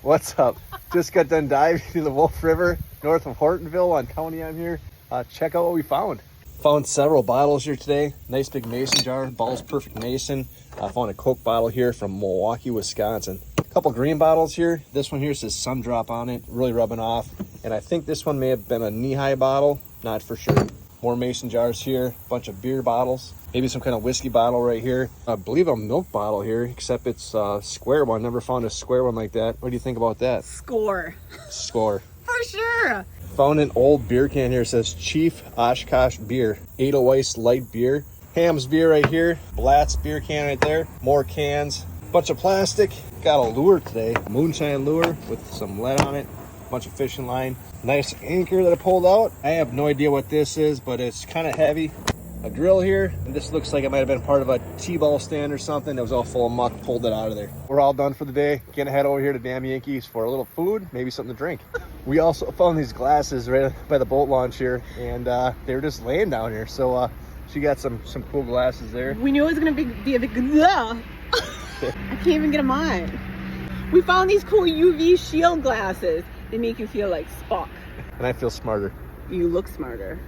What's up? Just got done diving in the Wolf River north of Hortonville on County on here. Check out what we found. Found several bottles here today. Nice big mason jar, Ball's Perfect Mason. I found a Coke bottle here from Milwaukee, Wisconsin. A couple green bottles here. This one here says Sun Drop on it, really rubbing off. And I think this one may have been a knee-high bottle, not for sure. More mason jars here, bunch of beer bottles, maybe some kind of whiskey bottle right here. I believe a milk bottle here, except it's a square one. Never found a square one like that. What do you think about that? Score. Score. For sure. Found an old beer can here. It says Chief Oshkosh Beer. Edelweiss Light Beer. Ham's Beer right here. Blatt's beer can right there. More cans. Bunch of plastic. Got a lure today. Moonshine lure with some lead on it. Bunch of fishing line. Nice anchor that I pulled out. I have no idea what this is, but it's kind of heavy. A drill here, and this looks like it might have been part of a T-ball stand or something. It was all full of muck. Pulled it out of there. We're all done for the day. Gonna head over here to Damn Yankees for a little food, maybe something to drink. We also found these glasses right by the boat launch here, and they were just laying down here. So she got some cool glasses there. We knew it was gonna be a big I can't even get them on. We found these cool UV shield glasses. They make you feel like Spock. And I feel smarter. You look smarter.